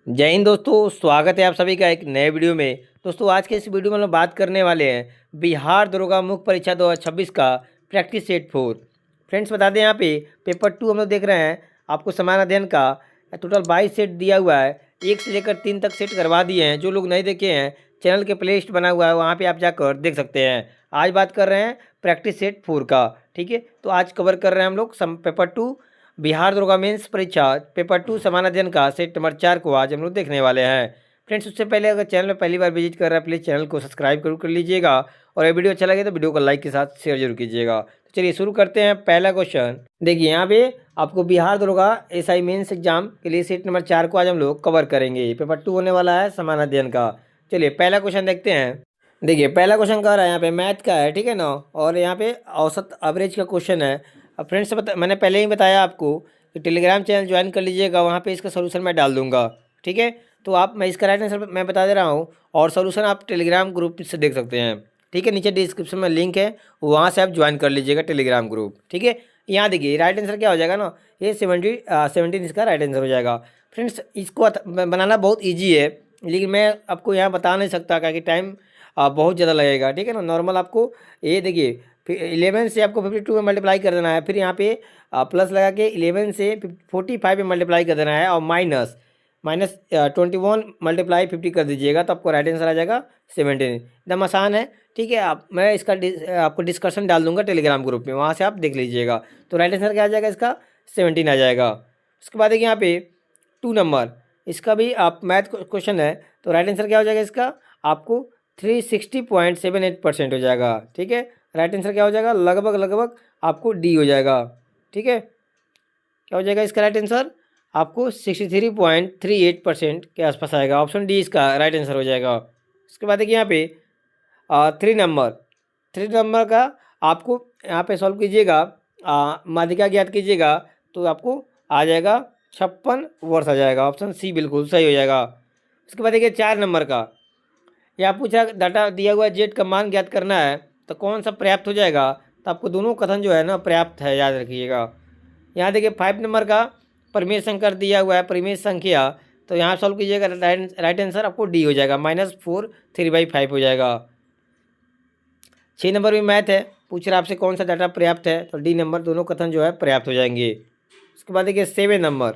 जय हिंद दोस्तों, स्वागत है आप सभी का एक नए वीडियो में। दोस्तों आज के इस वीडियो में हम लोग बात करने वाले हैं बिहार दरोगा मुख्य परीक्षा 2026 का प्रैक्टिस सेट 4। फ्रेंड्स बता दें, यहाँ पे पेपर 2 हम लोग देख रहे हैं। आपको समान अध्ययन का टोटल 22 सेट दिया हुआ है, 1 से लेकर 3 तक सेट करवा दिए हैं। जो लोग नहीं देखे हैं, चैनल के प्ले लिस्ट बना हुआ है, वहाँ पर आप जाकर देख सकते हैं। आज बात कर रहे हैं प्रैक्टिस सेट 4 का। ठीक है, तो आज कवर कर रहे हैं हम लोग पेपर 2 बिहार दरोगा मेंस परीक्षा पेपर 2 समान अध्ययन का सेट नंबर 4 को आज हम लोग देखने वाले हैं। फ्रेंड्स उससे पहले अगर चैनल में पहली बार विजिट कर रहा है, प्लीज़ चैनल को सब्सक्राइब जरूर कर लीजिएगा और ये वीडियो अच्छा लगे तो वीडियो को लाइक के साथ शेयर जरूर कीजिएगा। तो चलिए शुरू करते हैं। पहला क्वेश्चन देखिए, यहाँ पे आपको बिहार दरोगा एसआई मेंस एग्जाम के लिए सेट नंबर 4 को आज हम लोग कवर करेंगे। पेपर 2 होने वाला है समान अध्ययन का। चलिए पहला क्वेश्चन देखते हैं। देखिए पहला क्वेश्चन कह रहा है यहाँ पे मैथ का है, ठीक है ना, और यहाँ पे औसत एवरेज का क्वेश्चन है। अब फ्रेंड्स मैंने पहले ही बताया आपको कि टेलीग्राम चैनल ज्वाइन कर लीजिएगा, वहाँ पे इसका सोल्यूशन मैं डाल दूंगा। ठीक है, तो आप मैं इसका राइट आंसर मैं बता दे रहा हूँ और सोल्यूशन आप टेलीग्राम ग्रुप से देख सकते हैं। ठीक है, नीचे डिस्क्रिप्शन में लिंक है, वहाँ से आप ज्वाइन कर लीजिएगा टेलीग्राम ग्रुप। ठीक है, यहाँ देखिए राइट आंसर क्या हो जाएगा ना, ये 17 इसका राइट आंसर हो जाएगा। फ्रेंड्स इसको बनाना बहुत ईजी है, लेकिन मैं आपको यहाँ बता नहीं सकता क्योंकि टाइम बहुत ज़्यादा लगेगा। ठीक है ना, नॉर्मल आपको ये देखिए फिर 11 से आपको 52 में मल्टीप्लाई कर देना है, फिर यहाँ पे प्लस लगा के 11 से 45 में मल्टीप्लाई कर देना है और माइनस 21 मल्टीप्लाई 50 कर दीजिएगा, तो आपको राइट आंसर आ जाएगा 17। एकदम आसान है। ठीक है, मैं इसका आपको डिस्कशन डाल दूंगा टेलीग्राम ग्रुप में, वहाँ से आप देख लीजिएगा। तो राइट आंसर क्या आ जाएगा, इसका 17 आ जाएगा। उसके बाद देखिए यहाँ पे 2 नंबर, इसका भी आप मैथ क्वेश्चन है, तो राइट आंसर क्या हो जाएगा इसका, आपको 360.78% हो जाएगा। ठीक है, राइट आंसर क्या हो जाएगा, लगभग लगभग आपको डी हो जाएगा। ठीक है, क्या हो जाएगा इसका राइट आंसर, आपको 63.38% के आसपास आएगा। ऑप्शन डी इसका राइट आंसर हो जाएगा। उसके बाद देखिए यहाँ पे 3 नंबर का आपको यहाँ पे सॉल्व कीजिएगा, माध्यिका ज्ञात कीजिएगा, तो आपको आ जाएगा 56 वर्ष आ जाएगा। ऑप्शन सी बिल्कुल सही हो जाएगा। उसके बाद देखिए 4 नंबर का, यहाँ पूछा डाटा दिया हुआ जेड का मान ज्ञात करना है, तो कौन सा पर्याप्त हो जाएगा, तो आपको दोनों कथन जो है ना पर्याप्त है, याद रखिएगा। यहाँ देखिए 5 नंबर का परिमेय संकर दिया हुआ है, परिमेय संख्या, तो यहाँ सॉल्व कीजिएगा, राइट आंसर आपको डी हो जाएगा, -4 3/5 हो जाएगा। 6 नंबर भी मैथ है, पूछ रहा आपसे कौन सा डाटा पर्याप्त है, तो डी नंबर दोनों कथन जो है पर्याप्त हो जाएंगे। उसके बाद देखिए 7 नंबर,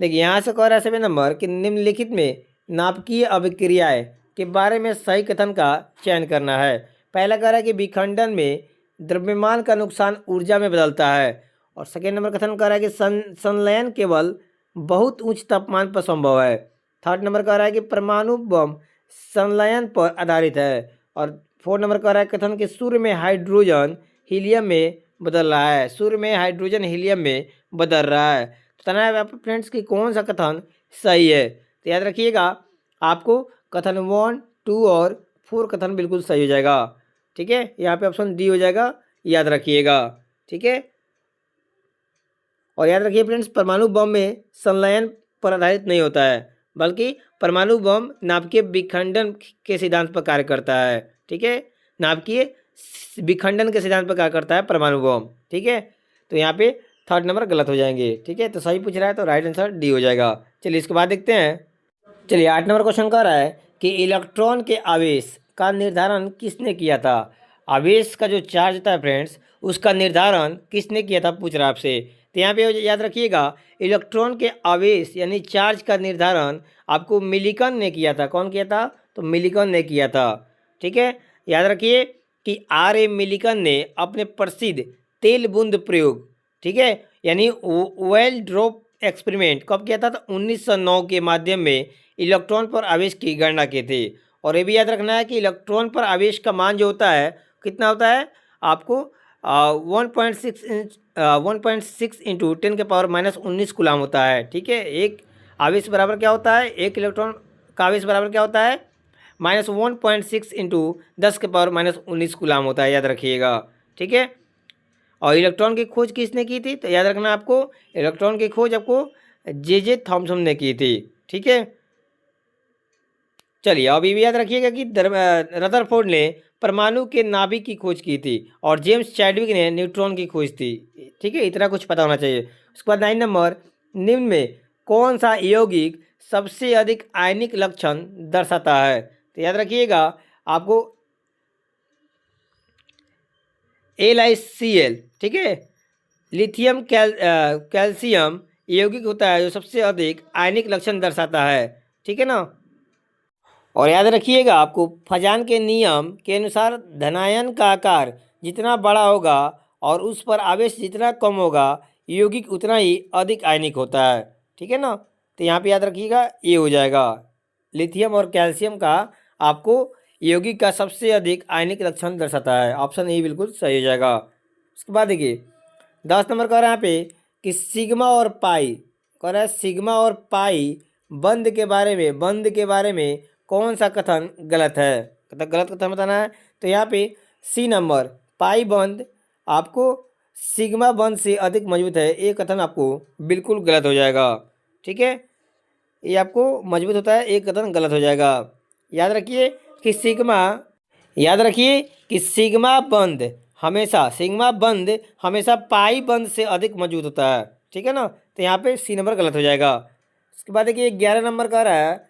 देखिए यहाँ से कह रहा है 7 नंबर कि निम्नलिखित में नाभिकीय अभिक्रियाएं के बारे में सही कथन का चयन करना है। पहला कह रहा है कि विखंडन में द्रव्यमान का नुकसान ऊर्जा में बदलता है, और सेकेंड नंबर कथन कह रहा है कि संलयन केवल बहुत उच्च तापमान पर संभव है। थर्ड नंबर कह रहा है कि परमाणु बम संलयन पर आधारित है, और फोर्थ नंबर कह रहा है कथन कि सूर्य में हाइड्रोजन हीलियम में बदल रहा है, सूर्य में हाइड्रोजन हीलियम में बदल रहा है। तो बताना है आपको फ्रेंड्स कि कौन सा कथन सही है। तो याद रखिएगा, आपको कथन 1, 2 और 4 कथन बिल्कुल सही हो जाएगा। ठीक है, यहाँ पे ऑप्शन डी हो जाएगा, याद रखिएगा। ठीक है, और याद रखिए फ्रेंड्स, परमाणु बम में संलयन पर आधारित नहीं होता है, बल्कि परमाणु बम नाभिकीय विखंडन के सिद्धांत पर कार्य करता है। ठीक है, नाभिकीय विखंडन के सिद्धांत पर कार्य करता है परमाणु बम। ठीक है, तो यहाँ पे थर्ड नंबर गलत हो जाएंगे। ठीक है, तो सही पूछ रहा है, तो राइट आंसर डी हो जाएगा। चलिए इसके बाद देखते हैं। चलिए 8 नंबर क्वेश्चन कह रहा है कि इलेक्ट्रॉन के आवेश का निर्धारण किसने किया था। आवेश का जो चार्ज था फ्रेंड्स, उसका निर्धारण किसने किया था, पूछ रहा है आपसे। तो यहाँ पे याद रखिएगा, इलेक्ट्रॉन के आवेश यानी चार्ज का निर्धारण आपको मिलिकन ने किया था। कौन किया था, तो मिलिकन ने किया था। ठीक है, याद रखिए कि R.A. मिलिकन ने अपने प्रसिद्ध तेल बूंद प्रयोग, ठीक है, यानी ऑयल ड्रॉप एक्सपेरिमेंट कब किया था, तो 1909 के माध्यम में इलेक्ट्रॉन पर आवेश की गणना की थी। और ये भी याद रखना है कि इलेक्ट्रॉन पर आवेश का मान जो होता है कितना होता है, आपको 1.6 इंटू 10⁻⁻19 कूलम होता है। ठीक है, एक आवेश बराबर क्या होता है, एक इलेक्ट्रॉन का आवेश बराबर क्या होता है, -1.6 इंटू 10⁻⁻19 कूलम होता है, याद रखिएगा। ठीक है, और इलेक्ट्रॉन की खोज किसने की थी, तो याद रखना आपको, इलेक्ट्रॉन की खोज आपको जे थॉमसन ने की थी। ठीक है, चलिए अब ये भी याद रखिएगा कि रदरफोर्ड ने परमाणु के नाभिक की खोज की थी और जेम्स चैडविक ने न्यूट्रॉन की खोज थी। ठीक है, इतना कुछ पता होना चाहिए। उसके बाद 9 नंबर, निम्न में कौन सा यौगिक सबसे अधिक आयनिक लक्षण दर्शाता है। तो याद रखिएगा आपको LiCl, ठीक है, लिथियम कैल्शियम यौगिक होता है जो सबसे अधिक आयनिक लक्षण दर्शाता है, ठीक है ना। और याद रखिएगा आपको फजान के नियम के अनुसार धनायन का आकार जितना बड़ा होगा और उस पर आवेश जितना कम होगा, यौगिक उतना ही अधिक आयनिक होता है, ठीक है ना। तो यहाँ पे याद रखिएगा ये हो जाएगा लिथियम और कैल्शियम का आपको यौगिक का सबसे अधिक आयनिक लक्षण दर्शाता है। ऑप्शन ए बिल्कुल सही हो जाएगा। उसके बाद देखिए 10 नंबर का रहा है यहाँ पे कि सिग्मा और पाई, कह रहा है सिग्मा और पाई बंद के बारे में कौन सा कथन गलत है, गलत कथन बताना है। तो यहाँ पे सी नंबर, पाई बंद आपको सिग्मा बंद से अधिक मजबूत है, ये कथन आपको बिल्कुल गलत हो जाएगा, ठीक है। ये आपको मजबूत होता है, एक कथन गलत हो जाएगा। याद रखिए कि सिग्मा बंद हमेशा पाई बंद से अधिक मजबूत होता है, ठीक है ना। तो यहाँ पे सी नंबर गलत हो जाएगा। उसके बाद देखिए 11 नंबर कह रहा है,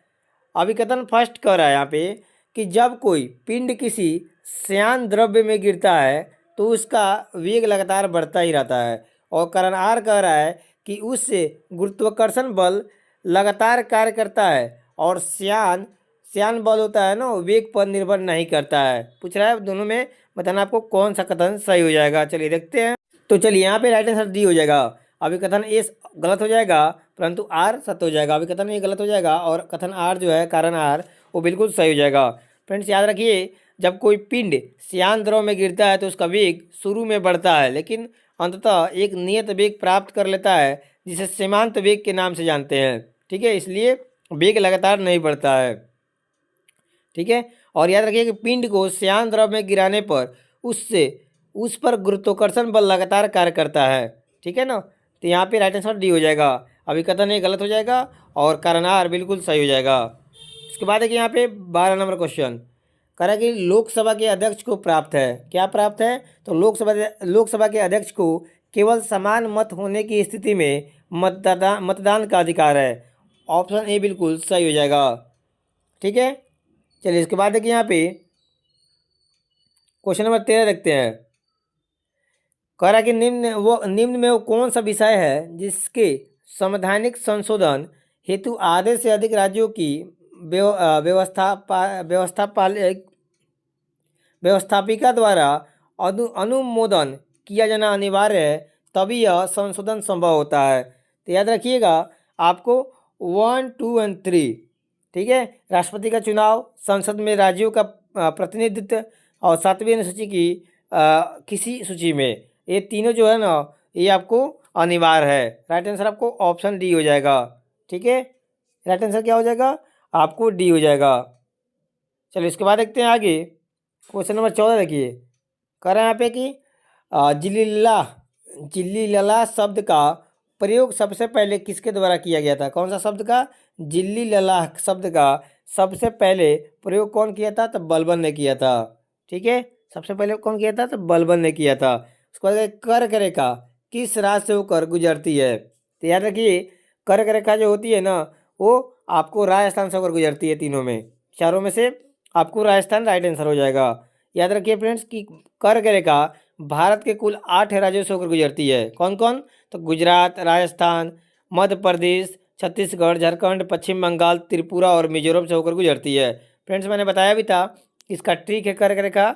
अभिकथन फर्स्ट कह रहा है यहाँ पे कि जब कोई पिंड किसी श्यान द्रव्य में गिरता है तो उसका वेग लगातार बढ़ता ही रहता है। और कारण आर कह रहा है कि उससे गुरुत्वाकर्षण बल लगातार कार्य करता है और श्यान बल होता है ना, वेग पर निर्भर नहीं करता है। पूछ रहा है दोनों में बताना आपको कौन सा कथन सही हो जाएगा। चलिए देखते हैं। तो चलिए यहाँ पे राइट आंसर डी हो जाएगा। अभी कथन ए गलत हो जाएगा परंतु आर सत्य हो जाएगा। अभी कथन ए गलत हो जाएगा और कथन आर जो है कारण आर वो बिल्कुल सही हो जाएगा। फ्रेंड्स याद रखिए जब कोई पिंड श्यान द्रव में गिरता है तो उसका वेग शुरू में बढ़ता है लेकिन अंततः एक नियत वेग प्राप्त कर लेता है जिसे सीमांत वेग के नाम से जानते हैं, ठीक है। इसलिए वेग लगातार नहीं बढ़ता है, ठीक है। और याद रखिए कि पिंड को श्यान द्रव में गिराने पर उस पर गुरुत्वाकर्षण बल लगातार कार्य करता है, ठीक है ना। तो यहाँ पे राइट आंसर डी हो जाएगा। अभी कथन ये गलत हो जाएगा और कारण आर बिल्कुल सही हो जाएगा। इसके बाद देखिए यहाँ पे 12 नंबर क्वेश्चन कह रहा है कि लोकसभा के अध्यक्ष को प्राप्त है, क्या प्राप्त है। तो लोकसभा के अध्यक्ष को केवल समान मत होने की स्थिति में मतदान का अधिकार है। ऑप्शन ए बिल्कुल सही हो जाएगा, ठीक है। चलिए इसके बाद देखिए यहाँ पे क्वेश्चन नंबर 13 देखते हैं। कह रहा है कि निम्न में वो कौन सा विषय है जिसके संवैधानिक संशोधन हेतु आधे से अधिक राज्यों की व्यवस्थापिका द्वारा अनुमोदन किया जाना अनिवार्य है, तभी यह संशोधन संभव होता है। तो याद रखिएगा आपको 1, 2 और 3, ठीक है। राष्ट्रपति का चुनाव, संसद में राज्यों का प्रतिनिधित्व और 7वीं अनुसूची की किसी सूची में, ये तीनों जो है ना ये आपको अनिवार्य है। राइट आंसर आपको ऑप्शन डी हो जाएगा, ठीक है। राइट आंसर क्या हो जाएगा आपको डी हो जाएगा। चलो इसके बाद देखते हैं आगे क्वेश्चन नंबर 14 देखिए। कह रहे हैं यहाँ पे कि जिल्लीलला शब्द का प्रयोग सबसे पहले किसके द्वारा किया गया था। कौन सा शब्द का, जिल्लीलला शब्द का सबसे पहले प्रयोग कौन किया था, तो बलबन ने किया था, ठीक है। सबसे पहले कौन किया था, तो बलबन ने किया था। उसके बाद कर्क रेखा किस राज्य से होकर गुजरती है। तो याद रखिए कर्क रेखा जो होती है ना वो आपको राजस्थान से होकर गुजरती है। तीनों में चारों में से आपको राजस्थान राइट आंसर हो जाएगा। याद रखिए फ्रेंड्स कि कर्क रेखा भारत के कुल 8 राज्यों से होकर गुजरती है। कौन कौन, तो गुजरात, राजस्थान, मध्य प्रदेश, छत्तीसगढ़, झारखंड, पश्चिम बंगाल, त्रिपुरा और मिजोरम से होकर गुजरती है। फ्रेंड्स मैंने बताया भी था इसका ट्रिक है कर्क रेखा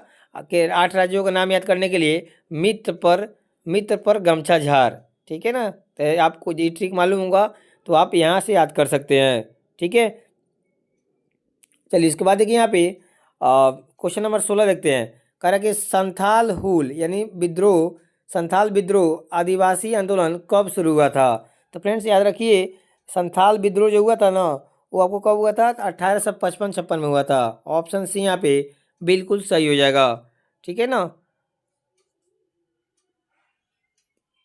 के 8 राज्यों का नाम याद करने के लिए मित्र पर गमछा झार, ठीक है ना। तो आपको ये ट्रिक मालूम होगा तो आप यहाँ से याद कर सकते हैं, ठीक है। चलिए इसके बाद देखिए यहाँ पे क्वेश्चन नंबर 16 देखते हैं। कह रहा है कि संथाल विद्रोह आदिवासी आंदोलन कब शुरू हुआ था। तो फ्रेंड्स याद रखिए संथाल विद्रोह जो हुआ था ना वो आपको कब हुआ था, 1855-56 में हुआ था। ऑप्शन सी यहाँ पे बिल्कुल सही हो जाएगा, ठीक है ना।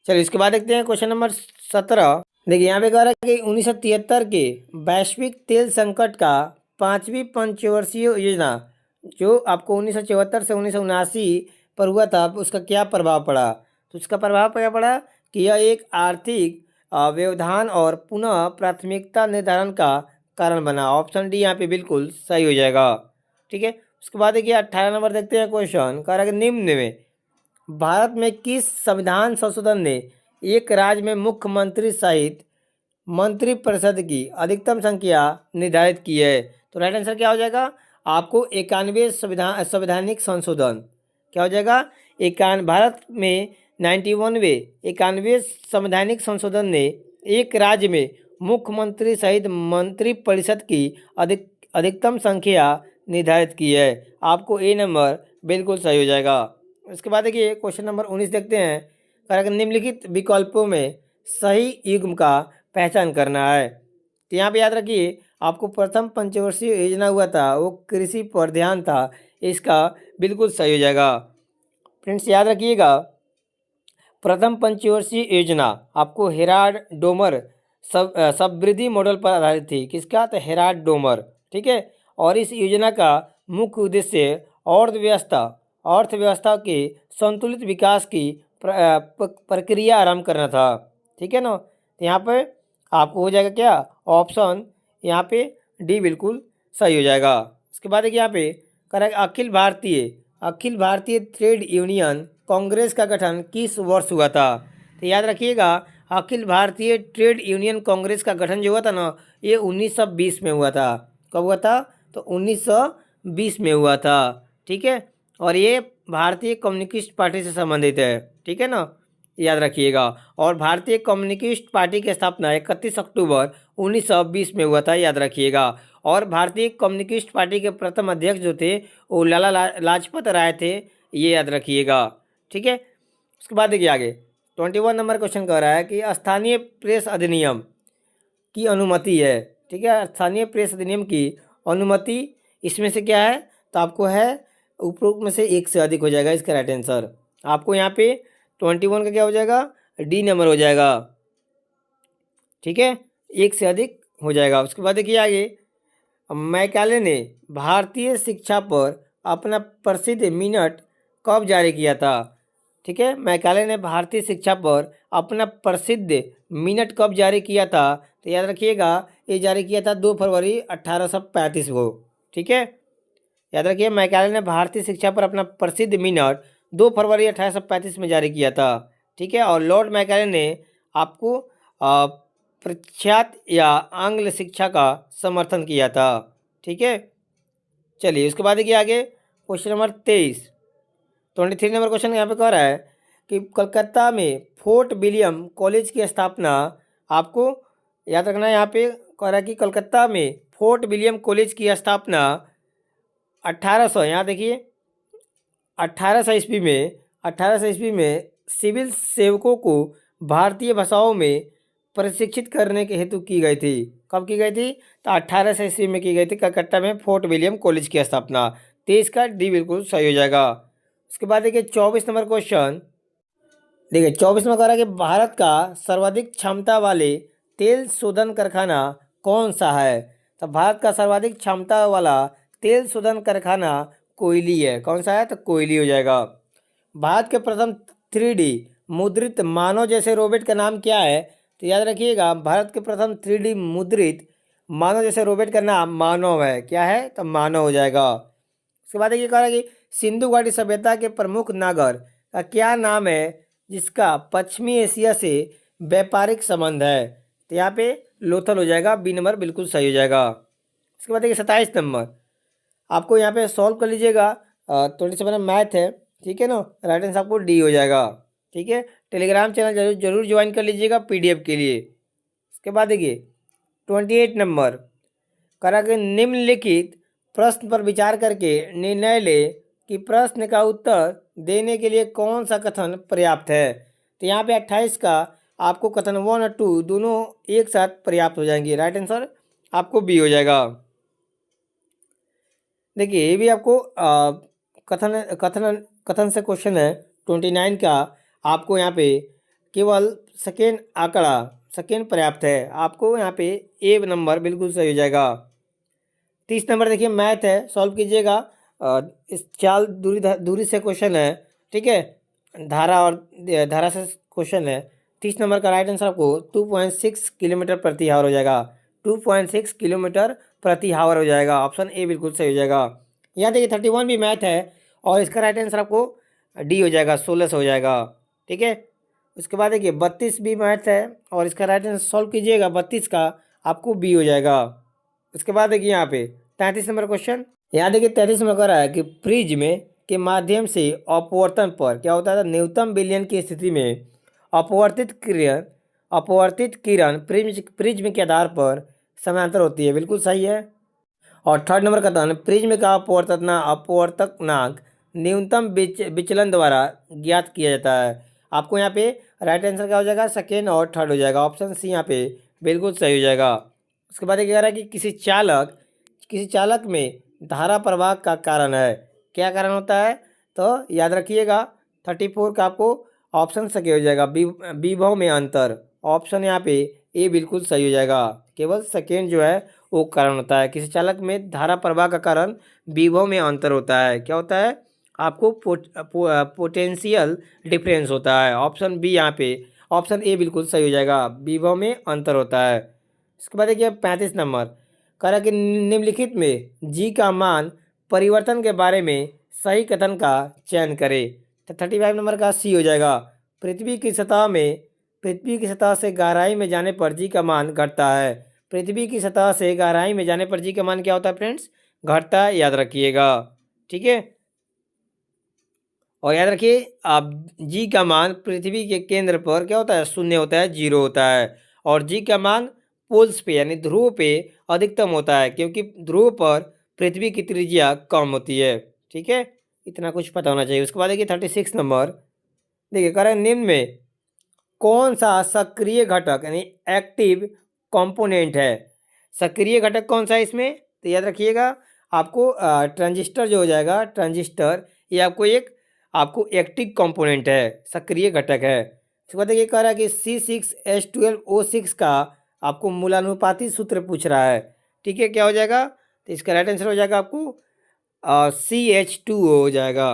चलिए इसके बाद देखते हैं क्वेश्चन नंबर 17। देखिए यहाँ पे कह रहा है कि 1973 के वैश्विक तेल संकट का 5वीं पंचवर्षीय योजना जो आपको 1974 से 1979 पर हुआ था उसका क्या प्रभाव पड़ा। तो उसका प्रभाव क्या पड़ा कि यह एक आर्थिक व्यवधान और पुनः प्राथमिकता निर्धारण का कारण बना। ऑप्शन डी यहाँ पे बिल्कुल सही हो जाएगा। ठीक है, उसके बाद देखिए 18 नंबर देखते हैं क्वेश्चन। कह रहा है कि निम्न में भारत में किस संविधान संशोधन ने एक राज्य में मुख्यमंत्री सहित मंत्रिपरिषद की अधिकतम संख्या निर्धारित की है? तो राइट आंसर क्या हो जाएगा आपको 91 संवैधानिक संशोधन। क्या हो जाएगा भारत में 91 संवैधानिक संशोधन ने एक राज्य में मुख्यमंत्री सहित मंत्रिपरिषद की अधिकतम संख्या निर्धारित की है। आपको ए नंबर बिल्कुल सही हो जाएगा। उसके बाद देखिए क्वेश्चन नंबर 19 देखते हैं। कारण निम्नलिखित विकल्पों में सही युग्म का पहचान करना है। तो यहाँ पे याद रखिए आपको प्रथम पंचवर्षीय योजना हुआ था वो कृषि पर ध्यान था, इसका बिल्कुल सही हो जाएगा। फ्रेंड्स याद रखिएगा प्रथम पंचवर्षीय योजना आपको हेराल्ड डोमर समृद्धि मॉडल पर आधारित थी। किसका? तो हेराल्ड डोमर। ठीक है, और इस योजना का मुख्य उद्देश्य अर्थव्यवस्था के संतुलित विकास की प्रक्रिया आरंभ करना था। ठीक है ना, तो यहाँ पे आपको हो जाएगा क्या ऑप्शन यहाँ पे डी बिल्कुल सही हो जाएगा। उसके बाद देखिए यहाँ पे correct Akhil Bharatiya trade union Congress का गठन किस वर्ष हुआ था? तो याद रखिएगा अखिल भारतीय ट्रेड यूनियन कांग्रेस का गठन जो हुआ था ना ये 1920 में हुआ था। कब हुआ था? तो 1920 में हुआ था। ठीक है, और ये भारतीय कम्युनिस्ट पार्टी से संबंधित है। ठीक है ना, याद रखिएगा। और भारतीय कम्युनिस्ट पार्टी की स्थापना 31 अक्टूबर 1920 में हुआ था, याद रखिएगा। और भारतीय कम्युनिस्ट पार्टी के प्रथम अध्यक्ष जो थे वो लाला लाजपत राय थे, ये याद रखिएगा। ठीक है, उसके बाद देखिए आगे 21 नंबर क्वेश्चन कह रहा है कि स्थानीय प्रेस अधिनियम की अनुमति है। ठीक है, स्थानीय प्रेस अधिनियम की अनुमति इसमें से क्या है? तो आपको है उपरोक्त में से एक से अधिक हो जाएगा इसका राइट आंसर। आपको यहाँ पे 21 का क्या हो जाएगा? डी नंबर हो जाएगा। ठीक है, एक से अधिक हो जाएगा। उसके बाद देखिए आगे मैकाले ने भारतीय शिक्षा पर अपना प्रसिद्ध मिनट कब जारी किया था? ठीक है, मैकाले ने भारतीय शिक्षा पर अपना प्रसिद्ध मिनट कब जारी किया था? तो याद रखिएगा ये जारी किया था 2 फरवरी 1835 को। ठीक है, याद रखिए मैकाले ने भारतीय शिक्षा पर अपना प्रसिद्ध मिनट 2 फरवरी 1835 में जारी किया था। ठीक है, और लॉर्ड मैकाले ने आपको प्रख्यात या आंग्ल शिक्षा का समर्थन किया था। ठीक है, चलिए उसके बाद देखिए आगे क्वेश्चन नंबर 23 नंबर क्वेश्चन यहाँ पे कह रहा है कि कलकत्ता में फोर्ट विलियम कॉलेज की स्थापना आपको याद रखना है। यहाँ पे कह रहा है कि कलकत्ता में फोर्ट विलियम कॉलेज की स्थापना 1800 यहाँ देखिए 1800 ईस्वी में सिविल सेवकों को भारतीय भाषाओं में प्रशिक्षित करने के हेतु की गई थी। कब की गई थी? तो 1800 ईस्वी में की गई थी कलकत्ता में फोर्ट विलियम कॉलेज की स्थापना। 23 का डी बिल्कुल सही हो जाएगा। उसके बाद देखिए 24 नंबर क्वेश्चन। देखिए 24 में कह रहा है कि भारत का सर्वाधिक क्षमता वाले तेल शोधन कारखाना कौन सा है? तो भारत का सर्वाधिक क्षमता वाला तेल शोधन कारखाना कोयली है। कौन सा है? तो कोयली हो जाएगा। भारत के प्रथम 3D मुद्रित मानव जैसे रोबोट का नाम क्या है? तो याद रखिएगा भारत के प्रथम 3D मुद्रित मानव जैसे रोबोट का नाम मानव है। क्या है? तो मानव हो जाएगा। उसके बाद ये कह रहा है कि सिंधु घाटी सभ्यता के प्रमुख नगर का क्या नाम है जिसका पश्चिमी एशिया से व्यापारिक संबंध है? तो यहाँ पे लोथल हो जाएगा। बी नंबर बिल्कुल सही हो जाएगा। उसके बाद देखिए 27 नंबर आपको यहाँ पे सॉल्व कर लीजिएगा। 27 मैथ है। ठीक है ना, राइट आंसर आपको डी हो जाएगा। ठीक है, टेलीग्राम चैनल जरूर ज्वाइन कर लीजिएगा PDF के लिए। उसके बाद देखिए 28 नंबर करा के निम्नलिखित प्रश्न पर विचार करके निर्णय ले कि प्रश्न का उत्तर देने के लिए कौन सा कथन पर्याप्त है। तो यहाँ पे 28 का आपको कथन 1 और 2 दोनों एक साथ पर्याप्त हो जाएंगे। राइट आंसर आपको बी हो जाएगा। देखिए ये भी आपको कथन से क्वेश्चन है 29 का। आपको यहाँ पे केवल सेकेंड पर्याप्त है। आपको यहाँ पे ए नंबर बिल्कुल सही हो जाएगा। 30 नंबर देखिए मैथ है, सॉल्व कीजिएगा। इस चाल दूरी से क्वेश्चन है। ठीक है, धारा से क्वेश्चन है। 30 नंबर का राइट आंसर आपको 2.6 किलोमीटर प्रति आवर हो जाएगा। 2.6 किलोमीटर प्रति हावर हो जाएगा। ऑप्शन ए बिल्कुल सही हो जाएगा। यहाँ देखिए 31 भी मैथ है और इसका राइट आंसर आपको डी हो जाएगा, 16 हो जाएगा। ठीक है, उसके बाद देखिए 32 भी मैथ है और इसका राइट आंसर सॉल्व कीजिएगा 32 का, आपको बी हो जाएगा। उसके बाद देखिए यहाँ पे 33 नंबर क्वेश्चन, यहाँ देखिए 33 में कह रहा है कि प्रिज्म के माध्यम से अपवर्तन पर क्या होता है, न्यूनतम विलयन की स्थिति में अपवर्तित किरण प्रिज्म के आधार पर समानांतर होती है। बिल्कुल सही है। और थर्ड नंबर का था प्रिज्म का अपवर्तनांक न्यूनतम विचलन द्वारा ज्ञात किया जाता है। आपको यहाँ पे राइट आंसर क्या हो जाएगा, सेकेंड और थर्ड हो जाएगा। ऑप्शन सी यहाँ पे बिल्कुल सही हो जाएगा। उसके बाद ये कह रहा है कि किसी चालक में धारा प्रवाह का कारण है, क्या कारण होता है, तो याद रखिएगा 34 का आपको ऑप्शन सही हो जाएगा, विभव में अंतर। ऑप्शन यहाँ पे ए बिल्कुल सही हो जाएगा, केवल सेकेंड जो है वो कारण होता है। किसी चालक में धारा प्रवाह का कारण विभव में अंतर होता है, क्या होता है, आपको पोटेंशियल डिफरेंस होता है। ऑप्शन बी यहाँ पे, ऑप्शन ए बिल्कुल सही हो जाएगा, विभव में अंतर होता है। इसके बाद देखिए 35 नंबर कह रहा है कि निम्नलिखित में जी का मान परिवर्तन के बारे में सही कथन का चयन करें। तो 35 नंबर का सी हो जाएगा। पृथ्वी की सतह से गहराई में जाने पर जी का मान घटता है। पृथ्वी की सतह से गहराई में जाने पर जी का मान क्या होता है फ्रेंड्स, घटता है, याद रखिएगा। ठीक है, और याद रखिए आप जी का मान पृथ्वी के केंद्र पर क्या होता है, शून्य होता है, जीरो होता है। और जी का मान पोल्स पे यानी ध्रुव पे अधिकतम होता है, क्योंकि ध्रुव पर पृथ्वी की त्रिज्या कम होती है। ठीक है, इतना कुछ पता होना चाहिए। उसके बाद देखिए 36 नंबर, देखिए कह रहे हैं निम्न में कौन सा सक्रिय घटक यानी एक्टिव कंपोनेंट है। सक्रिय घटक कौन सा है इसमें, तो याद रखिएगा आपको ट्रांजिस्टर जो हो जाएगा, ट्रांजिस्टर ये आपको एक्टिव कंपोनेंट है, सक्रिय घटक है। इसके बाद देखिए कह रहा है कि C6H12O6 का आपको मूलानुपाती सूत्र पूछ रहा है। ठीक है, क्या हो जाएगा, तो इसका राइट आंसर हो जाएगा आपको CH2O हो जाएगा।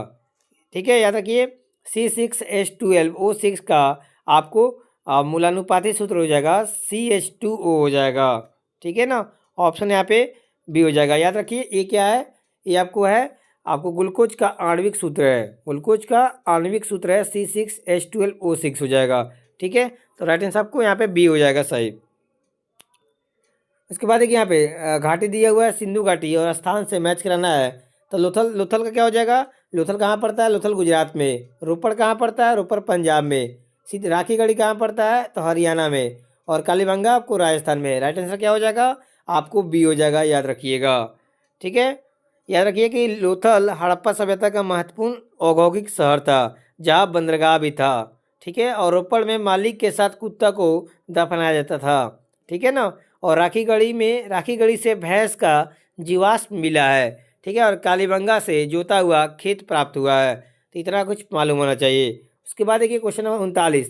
ठीक है, याद रखिए C6H12O6 का आपको मूलानुपाती सूत्र हो जाएगा CH2O हो जाएगा। ठीक है ना, ऑप्शन यहाँ पे बी हो जाएगा। याद रखिए ये क्या है, ये आपको ग्लूकोज का आणविक सूत्र है, ग्लूकोज का आणविक सूत्र है C6H12O6 हो जाएगा। ठीक है, तो राइट आंसर आपको यहाँ पे बी हो जाएगा सही। उसके बाद देखिए यहाँ पे घाटी दिया हुआ है सिंधु घाटी और स्थान से मैच कराना है, तो लोथल का क्या हो जाएगा, लोथल कहाँ पड़ता है, लोथल गुजरात में। रोपड़ कहाँ पड़ता है, रोपड़ पंजाब में। सीधी राखीगढ़ी कहाँ पड़ता है, तो हरियाणा में। और कालीबंगा आपको राजस्थान में। राइट आंसर क्या हो जाएगा, आपको बी हो जाएगा, याद रखिएगा। ठीक है, याद रखिए कि लोथल हड़प्पा सभ्यता का महत्वपूर्ण औद्योगिक शहर था, जहाँ बंदरगाह भी था। ठीक है, और रोपड़ में मालिक के साथ कुत्ता को दफनाया जाता था। ठीक है ना, और राखीगढ़ी से भैंस का जीवाश्म मिला है। ठीक है, और कालीबंगा से जोता हुआ खेत प्राप्त हुआ है। तो इतना कुछ मालूम होना चाहिए। उसके बाद देखिए क्वेश्चन नंबर 39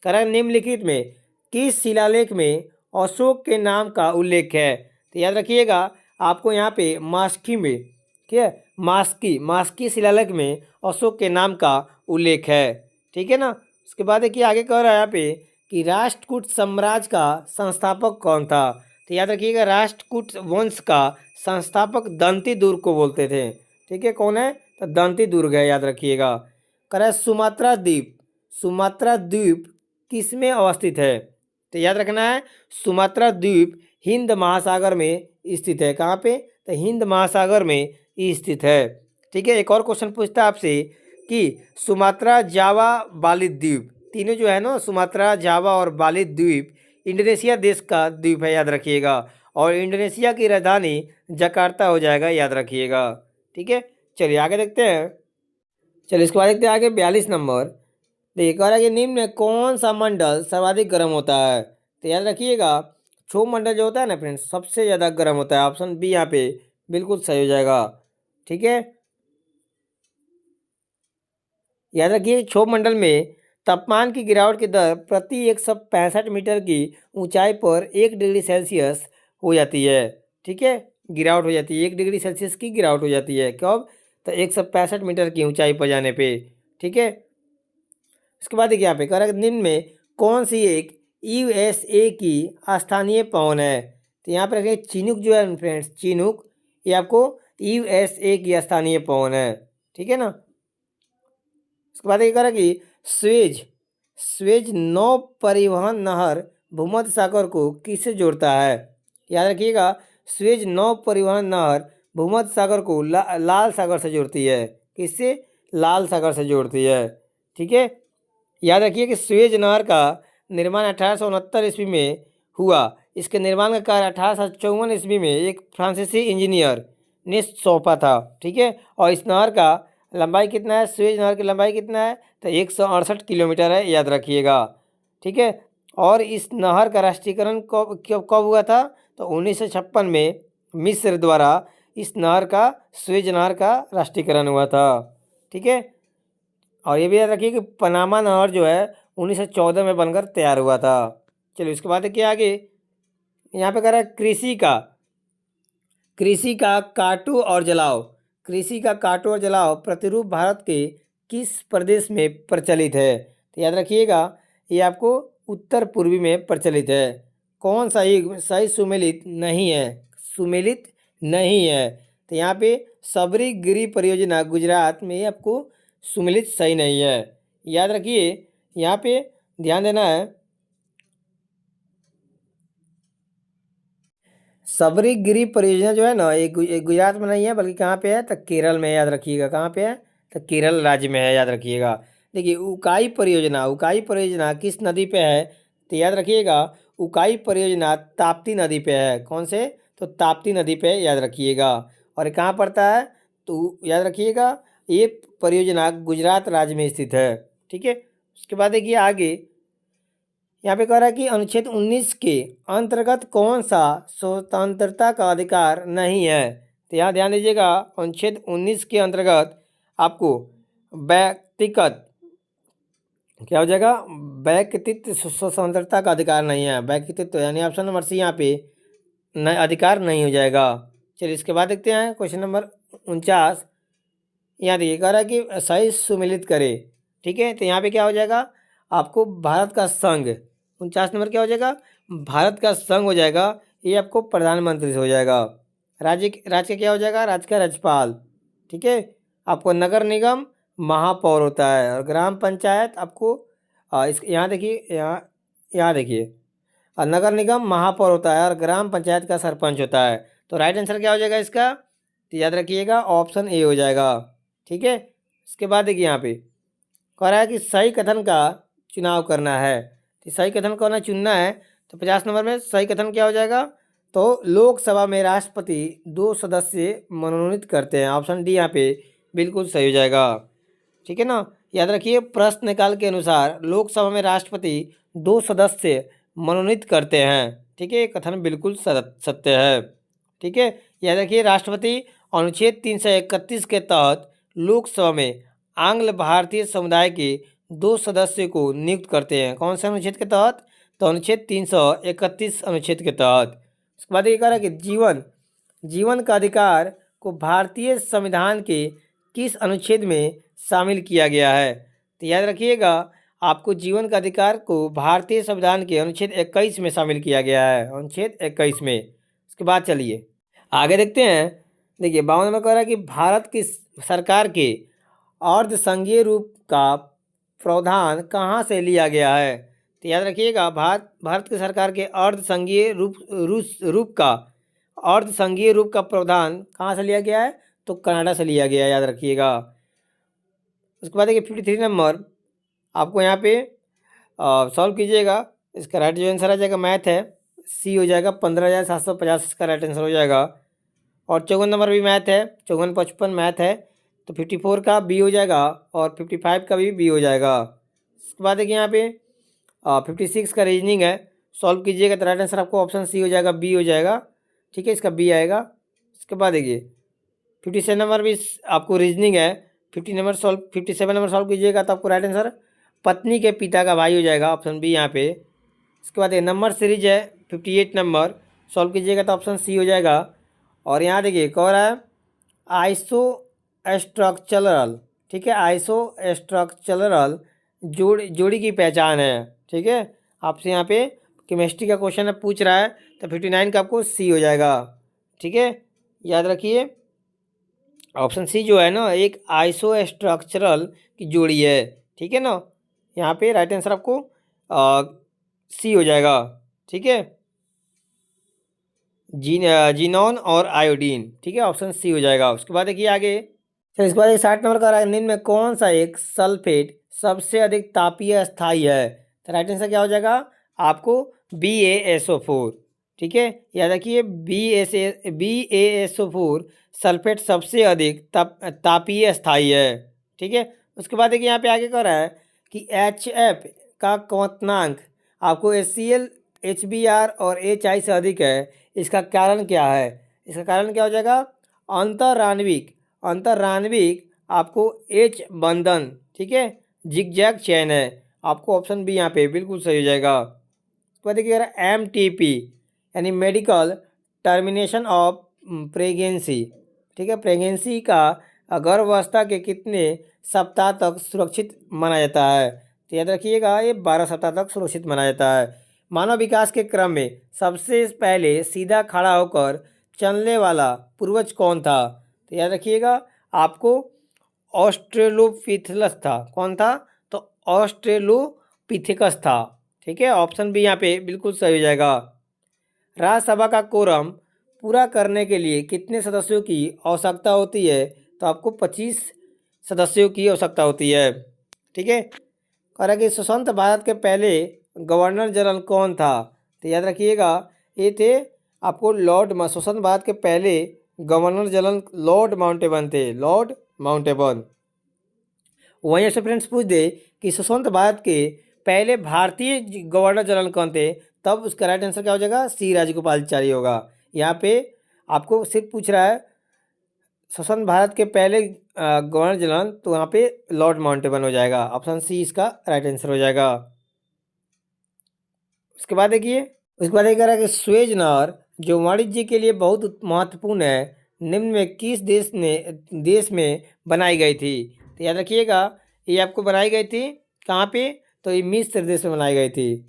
कह रहा है निम्नलिखित में किस शिलालेख में अशोक के नाम का उल्लेख है। तो याद रखिएगा आपको यहाँ पे मास्की में, ठीक है, मास्की शिलालेख में अशोक के नाम का उल्लेख है। ठीक है ना, उसके बाद देखिए आगे कह रहा है यहाँ पे कि राष्ट्रकूट साम्राज्य का संस्थापक कौन था। तो याद रखिएगा राष्ट्रकूट वंश का संस्थापक दंती दुर्ग को बोलते थे। ठीक है, कौन है, तो दंती दुर्ग है, याद रखिएगा। कह रहा है सुमात्रा द्वीप किस में अवस्थित है। तो याद रखना है सुमात्रा द्वीप हिंद महासागर में स्थित है। कहाँ पे, तो हिंद महासागर में स्थित है। ठीक है, एक और क्वेश्चन पूछता है आपसे कि सुमात्रा, जावा, बाली द्वीप, तीनों जो है ना, सुमात्रा, जावा और बाली द्वीप इंडोनेशिया देश का द्वीप है, याद रखिएगा। और इंडोनेशिया की राजधानी जकार्ता हो जाएगा, याद रखिएगा। ठीक है, चलिए आगे देखते हैं। चलिए इसके बाद देखते हैं आगे 42 नंबर। देखिए कह रहा है कि निम्न में कौन सा मंडल सर्वाधिक गर्म होता है। तो याद रखिएगा क्षोभ मंडल जो होता है ना फ्रेंड्स, सबसे ज़्यादा गर्म होता है। ऑप्शन बी यहाँ पे बिल्कुल सही हो जाएगा। ठीक है, याद रखिए क्षोभ मंडल में तापमान की गिरावट की दर प्रति 165 मीटर की ऊंचाई पर 1 डिग्री सेल्सियस हो जाती है। ठीक है, गिरावट हो जाती है, 1 डिग्री सेल्सियस की गिरावट हो जाती है। कब, तो 165 मीटर की ऊंचाई पर जाने पे। ठीक है, इसके बाद देखिए यहाँ पे कह रहा है निम्न में कौन सी एक यूएसए की स्थानीय पवन है। तो यहाँ पर रखेंगे चिनूक जो है फ्रेंड्स, चिनूक ये आपको USA की स्थानीय पवन है, ठीक है ना। उसके बाद ये कह रहा है कि स्वेज स्वेज नौ परिवहन नहर भूमध्य सागर को किससे जोड़ता है। याद रखिएगा, स्वेज नौ परिवहन नहर भूमध्य सागर को लाल सागर से जोड़ती है। किससे? लाल सागर से जोड़ती है, ठीक है। याद रखिए कि स्वेज नहर का निर्माण 1869 ईस्वी में हुआ। इसके निर्माण का कार्य 1854 ईस्वी में एक फ्रांसीसी इंजीनियर ने सौंपा था, ठीक है। और इस नहर का लंबाई कितना है? स्वेज नहर की लंबाई कितना है? तो 168 किलोमीटर है, याद रखिएगा, ठीक है। और इस नहर का राष्ट्रीयकरण कब हुआ था? तो 1956 में मिस्र द्वारा इस नहर का, स्वेज नहर का राष्ट्रीयकरण हुआ था, ठीक है। और ये भी याद रखिए कि पनामा नहर जो है 1914 में बनकर तैयार हुआ था। चलिए उसके बाद क्या आगे यहाँ पे कह रहा है कृषि का काटो और जलाओ। कृषि का काटो और जलाओ प्रतिरूप भारत के किस प्रदेश में प्रचलित है? तो याद रखिएगा, ये आपको उत्तर पूर्वी में प्रचलित है। कौन सा युग सही सुमेलित नहीं है? सुमेलित नहीं है। तो यहाँ पे सबरी गिरी परियोजना गुजरात में आपको सुमेलित सही नहीं है, याद रखिए। यहाँ पे ध्यान देना है, सबरी गिरी परियोजना जो है ना, ये गुजरात में नहीं है, बल्कि कहाँ पे है? तो केरल में है, याद रखिएगा। कहाँ पे है? तो केरल राज्य में है, याद रखिएगा। देखिए उकाई परियोजना किस नदी पे है? तो याद रखिएगा, उकाई परियोजना ताप्ती नदी पे है। कौन से? तो ताप्ती नदी पे, याद रखिएगा। और ये कहाँ पड़ता है? तो याद रखिएगा, ये परियोजना गुजरात राज्य में स्थित है, ठीक है। उसके बाद देखिए आगे यहाँ पे कह रहा है कि अनुच्छेद 19 के अंतर्गत कौन सा स्वतंत्रता का अधिकार नहीं है? तो यहाँ ध्यान दीजिएगा, अनुच्छेद 19 के अंतर्गत आपको व्यक्तिगत क्या हो जाएगा? व्यक्तित्व स्वतंत्रता का अधिकार नहीं है। व्यक्तित्व यानी ऑप्शन नंबर सी यहाँ पे अधिकार नहीं हो जाएगा। चलिए इसके बाद देखते हैं क्वेश्चन नंबर 49। यहाँ देखिए कह रहा है कि सही सुमेलित करे, ठीक है। तो यहाँ पे क्या हो जाएगा? आपको भारत का संघ, 49 नंबर क्या हो जाएगा? भारत का संघ हो जाएगा। ये आपको प्रधानमंत्री से हो जाएगा। राज्य का क्या हो जाएगा? राज्य का राज्यपाल, ठीक है। आपको नगर निगम महापौर होता है, और ग्राम पंचायत आपको इस यहाँ देखिए, यहाँ देखिए, नगर निगम महापौर होता है और ग्राम पंचायत का सरपंच होता है। तो राइट आंसर क्या हो जाएगा इसका? तो याद रखिएगा, ऑप्शन ए हो जाएगा, ठीक है। इसके बाद देखिए यहाँ पे कह रहा है कि सही कथन का चुनाव करना है। तो सही कथन कौन चुनना है? तो 50 नंबर में सही कथन क्या हो जाएगा? तो लोकसभा में राष्ट्रपति 2 सदस्य मनोनीत करते हैं। ऑप्शन डी यहाँ पे बिल्कुल सही हो जाएगा, ठीक है ना। याद रखिए, प्रश्न निकाल के अनुसार लोकसभा में राष्ट्रपति 2 सदस्य मनोनीत करते हैं, ठीक है। ये कथन बिल्कुल सत्य है, ठीक है। याद रखिए, राष्ट्रपति अनुच्छेद 331 के तहत लोकसभा में आंग्ल भारतीय समुदाय के 2 सदस्यों को नियुक्त करते हैं। कौन से अनुच्छेद के तहत? तो अनुच्छेद 331 अनुच्छेद के तहत। उसके बाद ये कह रहा है कि जीवन का अधिकार को भारतीय संविधान के किस अनुच्छेद में शामिल किया गया है? तो याद रखिएगा, आपको जीवन का अधिकार को भारतीय संविधान के अनुच्छेद 21 में शामिल किया गया है, अनुच्छेद 21 में। उसके बाद चलिए आगे देखते हैं। देखिए 52 नंबर कह रहा है कि भारत की सरकार के अर्ध संघीय रूप का प्रावधान कहाँ से लिया गया है? तो याद रखिएगा, भारत की सरकार के अर्ध संघीय रूप का प्रावधान कहाँ से लिया गया है? तो कनाडा से लिया गया है, याद रखिएगा। उसके बाद देखिए 53 नंबर आपको यहाँ पे सॉल्व कीजिएगा। इसका राइट जो आंसर आ जाएगा मैथ है, सी हो जाएगा, 15,750 इसका राइट आंसर हो जाएगा। और 54 नंबर भी मैथ है, 54 55 मैथ है, तो 54 का बी हो जाएगा और 55 का भी बी हो जाएगा। उसके बाद देखिए यहाँ पे 56 का रीजनिंग है, सॉल्व कीजिएगा तो राइट आंसर आपको ऑप्शन सी हो जाएगा, बी हो जाएगा, ठीक है। इसका बी आएगा। उसके बाद देखिए 57 नंबर भी आपको रीजनिंग है, 57 नंबर सॉल्व कीजिएगा तो आपको राइट आंसर पत्नी के पिता का भाई हो जाएगा, ऑप्शन बी यहाँ पे। इसके बाद ये नंबर सीरीज है 58 नंबर, सॉल्व कीजिएगा तो ऑप्शन सी हो जाएगा। और यहाँ देखिए कह रहा है आइसो स्ट्रक्चरल, ठीक है, आइसो स्ट्रक्चरल जोड़ी की पहचान है, ठीक है। आपसे यहाँ पे केमिस्ट्री का क्वेश्चन है, पूछ रहा है, तो 59 का आपको सी हो जाएगा। ठीक है, याद रखिए ऑप्शन सी जो है ना एक आइसो स्ट्रक्चरल की जोड़ी है। ठीक है ना, यहाँ पे राइट आंसर आपको सी हो जाएगा। ठीक है, जीनॉन और आयोडीन। ठीक है, ऑप्शन सी हो जाएगा। उसके बाद देखिए आगे, फिर इसके बाद 60 नंबर का निम्न में कौन सा एक सल्फेट सबसे अधिक तापीय स्थायी है? तो राइट आंसर क्या हो जाएगा आपको BaSO4। ठीक है, याद रखिए BaSO4 सल्फेट सबसे अधिक तापीय स्थायी है। ठीक है, उसके बाद देखिए यहाँ पे आगे कह रहा है कि HF का क्वथनांक आपको HCl HBr और HI से अधिक है, इसका कारण क्या है? इसका कारण क्या हो जाएगा अंतराण्विक आपको H बंधन। ठीक है, जिगजैग चैन है, आपको ऑप्शन बी यहाँ पे बिल्कुल सही हो जाएगा। उसके बाद देखिए MTP यानी मेडिकल टर्मिनेशन ऑफ प्रेगनेंसी। ठीक है, प्रेगनेंसी का गर्भावस्था के कितने सप्ताह तक सुरक्षित माना जाता है? तो याद रखिएगा ये 12 सप्ताह तक सुरक्षित माना जाता है। मानव विकास के क्रम में सबसे पहले सीधा खड़ा होकर चलने वाला पूर्वज कौन था? तो याद रखिएगा आपको ऑस्ट्रेलोपिथेकस था। कौन था? तो ऑस्ट्रेलोपिथेकस था। ठीक है, ऑप्शन बी यहाँ पे बिल्कुल सही हो जाएगा। राज्यसभा का कोरम पूरा करने के लिए कितने सदस्यों की आवश्यकता होती है? तो आपको 25 सदस्यों की आवश्यकता होती है। ठीक है, कह रहा कि स्वतंत्र भारत के पहले गवर्नर जनरल कौन था? तो याद रखिएगा ये थे आपको स्वतंत्र भारत के पहले गवर्नर जनरल लॉर्ड माउंटेबन थे, लॉर्ड माउंटेबन। वहीं ऐसे फ्रेंड्स पूछ दे कि स्वतंत्र भारत के पहले भारतीय गवर्नर जनरल कौन थे, तब उसका राइट आंसर क्या हो जाएगा सी राजगोपालाचारी होगा। यहाँ पे आपको सिर्फ पूछ रहा है स्वतंत्र भारत के पहले गवर्नर जनरल, तो यहाँ पे लॉर्ड माउंटेबन हो जाएगा। ऑप्शन सी इसका राइट आंसर हो जाएगा। उसके बाद देखिए, उसके बाद कह रहा है कि स्वेज नहर जो वाणिज्य के लिए बहुत महत्वपूर्ण है, निम्न में किस देश में बनाई गई थी? तो याद रखिएगा ये आपको बनाई गई थी कहाँ पे? तो ये मिस्र देश में बनाई गई थी।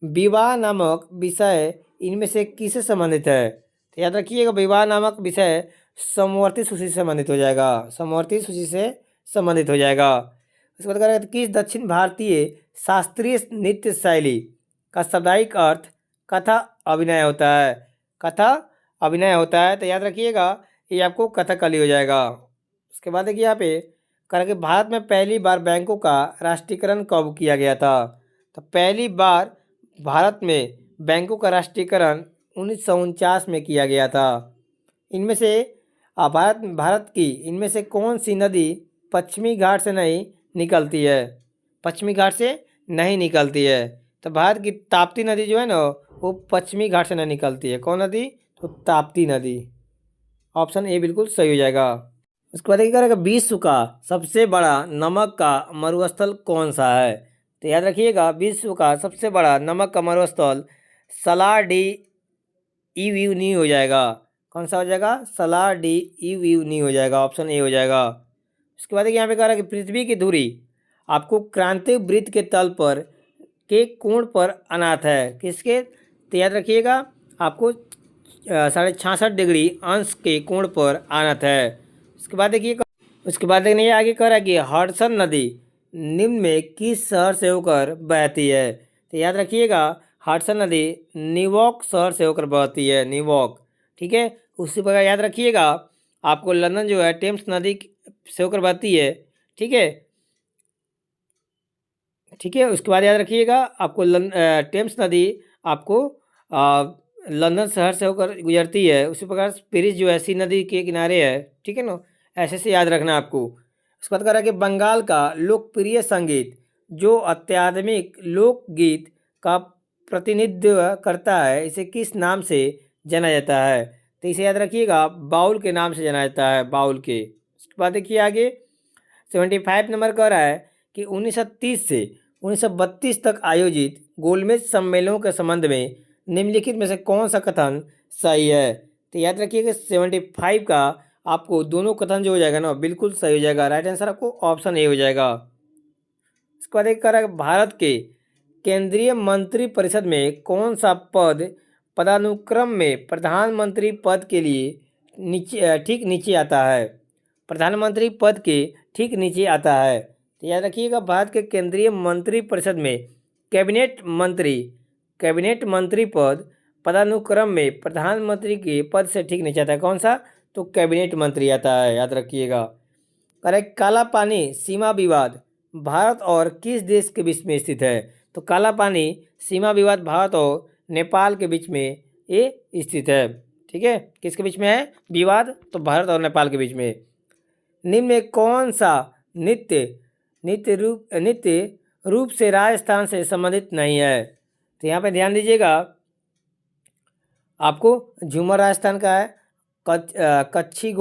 विवाह नामक विषय इनमें से किससे संबंधित है? तो याद रखिएगा विवाह नामक विषय समवर्ती सूची से संबंधित हो जाएगा, समवर्ती सूची से संबंधित हो जाएगा। उसके बाद कह रहा है किस दक्षिण भारतीय शास्त्रीय नृत्य शैली का साप्ताहिक अर्थ कथा अभिनय होता है? कथा अभिनय होता है, तो याद रखिएगा ये आपको कथकली हो जाएगा। उसके बाद देखिए यहाँ पे कह कि भारत में पहली बार बैंकों का राष्ट्रीयकरण कब किया गया था? तो पहली बार भारत में बैंकों का राष्ट्रीयकरण 1949 में किया गया था। इनमें से भारत की इनमें से कौन सी नदी पश्चिमी घाट से नहीं निकलती है? पश्चिमी घाट से नहीं निकलती है, तो भारत की ताप्ती नदी जो है ना वो पश्चिमी घाट से नहीं निकलती है। कौन नदी? तो ताप्ती नदी। ऑप्शन ए बिल्कुल सही हो जाएगा। उसके बाद क्या करेगा विश्व का सबसे बड़ा नमक का मरुस्थल कौन सा है? तो याद रखिएगा विश्व का सबसे बड़ा नमक का मरुस्थल सलार डी ईव्यूनी हो जाएगा। कौन सा हो जाएगा? सलार डी ईव्यूनी हो जाएगा। ऑप्शन ए हो जाएगा। उसके बाद यहाँ पे कह रहा है कि पृथ्वी की धुरी आपको क्रांतिक वृत्त के तल पर के कोण पर अनाथ है, किसके? तो याद रखिएगा आपको 66.5 डिग्री अंश के कोण पर अनाथ है। उसके बाद देखिए आगे कह रहा है कि हडसन नदी निम्न में किस शहर से होकर बहती है? तो याद रखिएगा हडसन नदी न्यूयॉर्क शहर से होकर बहती है, न्यूयॉर्क। ठीक है, उसी प्रकार याद रखिएगा आपको लंदन जो है टेम्स नदी से होकर बहती है। ठीक है, ठीक है, उसके बाद याद रखिएगा आपको टेम्स नदी आपको लंदन शहर से होकर गुजरती है। उसी प्रकार पेरिस जो है सी नदी के किनारे है। ठीक है ना, ऐसे से याद रखना आपको। उसके बाद कह रहा है कि बंगाल का लोकप्रिय संगीत जो अत्याधुनिक लोकगीत का प्रतिनिधित्व करता है, इसे किस नाम से जाना जाता है? तो इसे याद रखिएगा बाउल के नाम से जाना जाता है, बाउल के। उसके बाद देखिए आगे 75 नंबर कह रहा है कि 1930 से 1932 तक आयोजित गोलमेज सम्मेलनों के संबंध में निम्नलिखित में से कौन सा कथन सही है? तो याद रखिएगा 75 का आपको दोनों कथन जो हो जाएगा ना बिल्कुल सही हो जाएगा। राइट आंसर आपको ऑप्शन ए हो जाएगा। इसके बाद एक कह रहा है भारत के केंद्रीय मंत्री परिषद में कौन सा पद पदानुक्रम में प्रधानमंत्री पद के लिए नीचे ठीक नीचे आता है। प्रधानमंत्री पद के ठीक नीचे आता है। तो याद रखिएगा, भारत के केंद्रीय मंत्रिपरिषद में कैबिनेट मंत्री पद पदानुक्रम में प्रधानमंत्री के पद से ठीक नीचे आता है। कौन सा? तो कैबिनेट मंत्री आता है, याद रखिएगा। करेक्ट। काला पानी सीमा विवाद भारत और किस देश के बीच में स्थित है? तो काला पानी सीमा विवाद भारत और नेपाल के बीच में ये स्थित है। ठीक है, किसके बीच में है विवाद? तो भारत और नेपाल के बीच में। निम्न में कौन सा नित्य रूप से राजस्थान से संबंधित नहीं है? तो यहाँ पे ध्यान दीजिएगा, आपको झूमर राजस्थान का है, कच्छी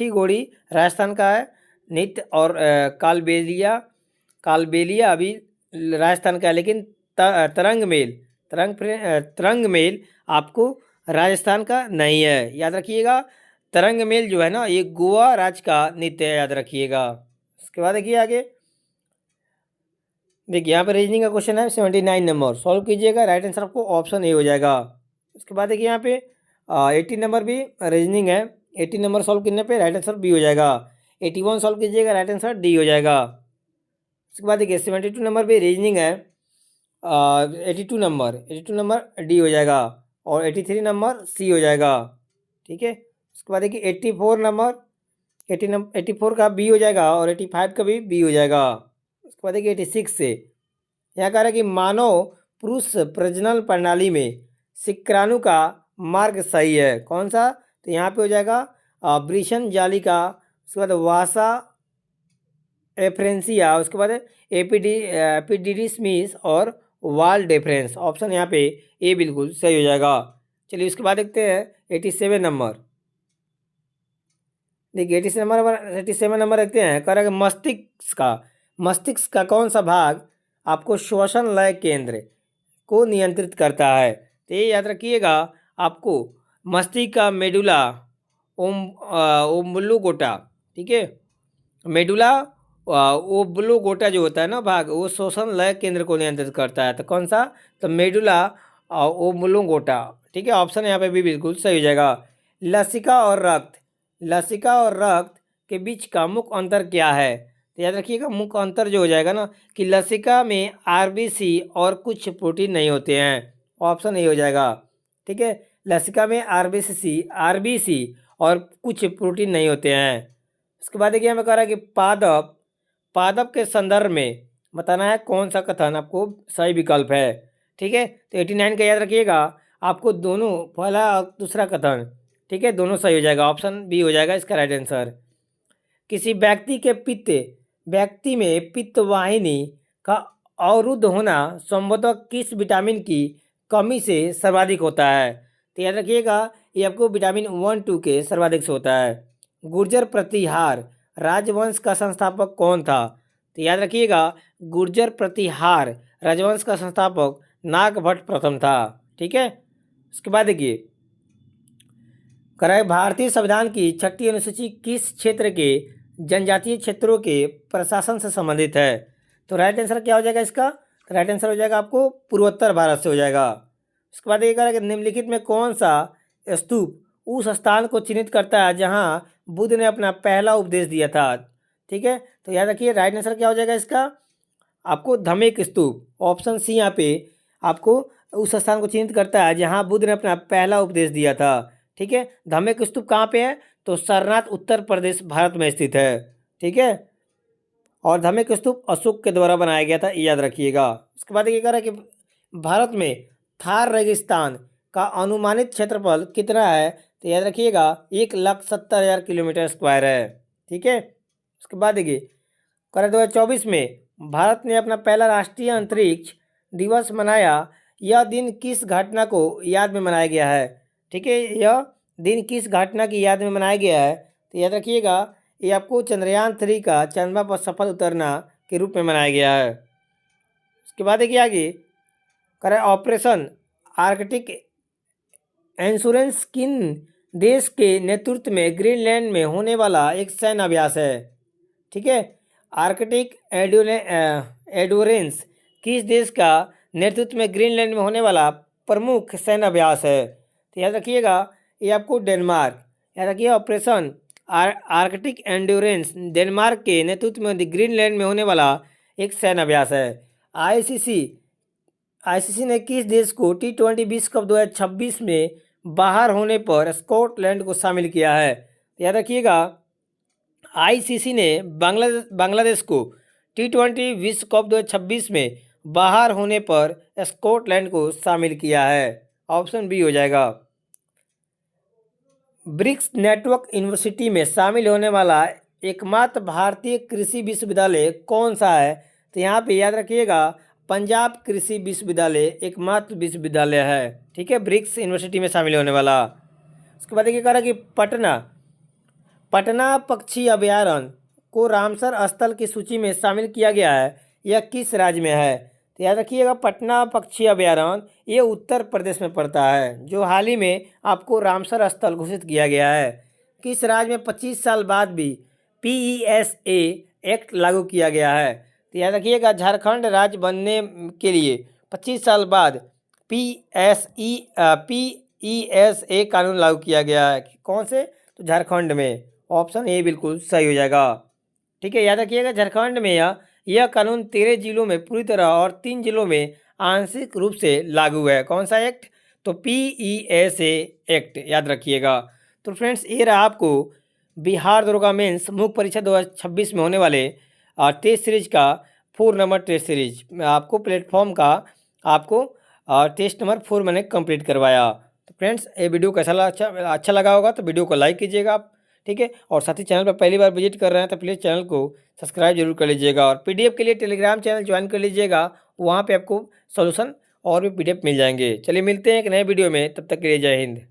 घोड़ी राजस्थान का है, नित्य और कालबेलिया अभी राजस्थान का है, लेकिन तरंग मेल आपको राजस्थान का नहीं है। याद रखिएगा, तरंग मेल जो है ना, ये गोवा राज्य का नृत्य है, याद रखिएगा। उसके बाद देखिए आगे, देखिए यहाँ पे रीजनिंग का क्वेश्चन है 79 नंबर, सॉल्व कीजिएगा। राइट आंसर आपको ऑप्शन ए हो जाएगा। उसके बाद देखिए यहाँ पे 80 नंबर भी रीजनिंग है। 80 नंबर सॉल्व करने पे राइट आंसर बी हो जाएगा। 81 सॉल्व कीजिएगा, राइट आंसर डी हो जाएगा। उसके बाद देखिए 72 नंबर भी रीजनिंग है। 82 नंबर डी हो जाएगा और 83 नंबर सी हो जाएगा। ठीक है, उसके बाद देखिए 84 का बी हो जाएगा और 85 का भी बी हो जाएगा। उसके बाद देखिए 86 से यहाँ कह रहा है कि मानव पुरुष प्रजनन प्रणाली में शुक्राणु का मार्ग सही है। कौन सा? तो यहाँ पे हो जाएगा वृषण जालिका, उसके बाद वासा एफ्रेंसिया, उसके बाद एपिडिडिसमिस और वाल डेफरेंस। ऑप्शन यहाँ पे ए बिल्कुल सही हो जाएगा। चलिए उसके बाद देखते हैं 87 नंबर। देखिए 87 नंबर देखते हैं। कह रहा है मस्तिष्क का कौन सा भाग आपको श्वसन लय केंद्र को नियंत्रित करता है? तो ये याद रखिएगा, आपको मस्तिष्क का मेडुला ओब्लोंगेटा, ठीक है, मेडुला ओब्लोंगेटा जो होता है ना भाग, वो श्वसन लय केंद्र को नियंत्रित करता है। तो कौन सा? तो मेडुला ओब्लोंगेटा। ठीक है, ऑप्शन यहाँ पे भी बिल्कुल सही हो जाएगा। लसिका और रक्त के बीच का मुख्य अंतर क्या है? तो याद रखिएगा, मुख्य अंतर जो हो जाएगा ना कि लसिका में आरबीसी और कुछ प्रोटीन नहीं होते हैं। ऑप्शन ये हो जाएगा। ठीक है, लसिका में आरबीसी और कुछ प्रोटीन नहीं होते हैं। उसके बाद देखिए हमें कह रहा है कि पादप के संदर्भ में बताना है कौन सा कथन आपको सही विकल्प है। ठीक है, तो 89 का याद रखिएगा, आपको दोनों पहला और दूसरा कथन, ठीक है, दोनों सही हो जाएगा। ऑप्शन बी हो जाएगा इसका राइट आंसर। किसी व्यक्ति में पित्त वाहिनी का अवरुद्ध होना संभवतः किस विटामिन की कमी से सर्वाधिक होता है? तो याद रखिएगा, ये आपको विटामिन 1-2 के सर्वाधिक से होता है। गुर्जर प्रतिहार राजवंश का संस्थापक कौन था? तो याद रखिएगा, गुर्जर प्रतिहार राजवंश का संस्थापक नागभट्ट प्रथम था। ठीक है, उसके बाद देखिए कराए भारतीय संविधान की 6ठी अनुसूची किस क्षेत्र के जनजातीय क्षेत्रों के प्रशासन से संबंधित है? तो राइट आंसर क्या हो जाएगा इसका? तो राइट आंसर हो जाएगा आपको पूर्वोत्तर भारत से हो जाएगा। उसके बाद ये कह रहा है कि निम्नलिखित में कौन सा स्तूप उस स्थान को चिन्हित करता है जहां बुद्ध ने अपना पहला उपदेश दिया था? ठीक है, तो याद रखिए राइट आंसर क्या हो जाएगा इसका? आपको धम्मिक स्तूप। ऑप्शन सी यहाँ पे आपको उस स्थान को चिन्हित करता है जहां बुद्ध ने अपना पहला उपदेश दिया था। ठीक है, धम्मिक स्तूप कहाँ पे है? तो सारनाथ उत्तर प्रदेश भारत में स्थित है। ठीक है, और धम्मिक स्तूप अशोक के द्वारा बनाया गया था, याद रखिएगा। उसके बाद ये कह रहा है कि भारत में थार रेगिस्तान का अनुमानित क्षेत्रफल कितना है? तो याद रखिएगा 1,70,000 किलोमीटर स्क्वायर है। ठीक है, उसके बाद देखिए कह रहा 2024 में भारत ने अपना पहला राष्ट्रीय अंतरिक्ष दिवस मनाया। यह दिन किस घटना को याद में मनाया गया है? ठीक है, यह दिन किस घटना की याद में मनाया गया है? तो याद रखिएगा, ये आपको चंद्रयान 3 का चंद्रमा पर सफल उतरना के रूप में मनाया गया है। उसके बाद देखिए आगे करें ऑपरेशन आर्कटिक इंश्योरेंस किन देश के नेतृत्व में ग्रीनलैंड में होने वाला एक सैन्य अभ्यास है? ठीक है, आर्कटिक एंड्योरेंस किस देश का नेतृत्व में ग्रीनलैंड में होने वाला प्रमुख सैन्य अभ्यास है? तो याद रखिएगा ये आपको डेनमार्क, याद रखिए ऑपरेशन आर्कटिक एंड्योरेंस डेनमार्क के नेतृत्व में ग्रीनलैंड में होने वाला एक सैन्य अभ्यास है। आईसीसी ने किस देश को T20 विश्व कप 2026 में बाहर होने पर स्कॉटलैंड को शामिल किया है? याद रखिएगा आईसीसी ने बांग्लादेश को T20 विश्व कप 2026 में बाहर होने पर स्कॉटलैंड को शामिल किया है। ऑप्शन बी हो जाएगा। ब्रिक्स नेटवर्क यूनिवर्सिटी में शामिल होने वाला एकमात्र भारतीय कृषि विश्वविद्यालय कौन सा है? तो यहाँ पे याद रखिएगा पंजाब कृषि विश्वविद्यालय एकमात्र विश्वविद्यालय है, ठीक है, ब्रिक्स यूनिवर्सिटी में शामिल होने वाला। उसके बाद देखिए कह रहा है कि पटना पक्षी अभयारण्य को रामसर स्थल की सूची में शामिल किया गया है, यह किस राज्य में है? तो याद रखिएगा पटना पक्षी अभयारण्य ये उत्तर प्रदेश में पड़ता है, जो हाल ही में आपको रामसर स्थल घोषित किया गया है। किस राज्य में 25 साल बाद भी PESA एक्ट लागू किया गया है? तो याद रखिएगा झारखंड राज्य बनने के लिए 25 साल बाद PESA कानून लागू किया गया है। कौन से? तो झारखंड में। ऑप्शन ए बिल्कुल सही हो जाएगा, ठीक है। याद रखिएगा झारखंड में यह कानून 13 जिलों में पूरी तरह और 3 जिलों में आंशिक रूप से लागू है। कौन सा एक्ट? तो PESA एक्ट, याद रखिएगा। तो फ्रेंड्स ये रहा आपको बिहार दरोगा मेंस मुख्य परीक्षा 2026 में होने वाले टेस्ट सीरीज का 4 नंबर टेस्ट सीरीज आपको प्लेटफॉर्म का आपको टेस्ट नंबर 4 मैंने कंप्लीट करवाया। तो फ्रेंड्स ये वीडियो कैसा अच्छा लगा होगा तो वीडियो को लाइक कीजिएगा आप, ठीक है। और साथ ही चैनल पर पहली बार विजिट कर रहे हैं तो प्लीज़ चैनल को सब्सक्राइब जरूर कर लीजिएगा और PDF के लिए टेलीग्राम चैनल ज्वाइन कर लीजिएगा, वहाँ पे आपको सॉल्यूशन और भी PDF मिल जाएंगे। चलिए मिलते हैं एक नए वीडियो में, तब तक के लिए जय हिंद।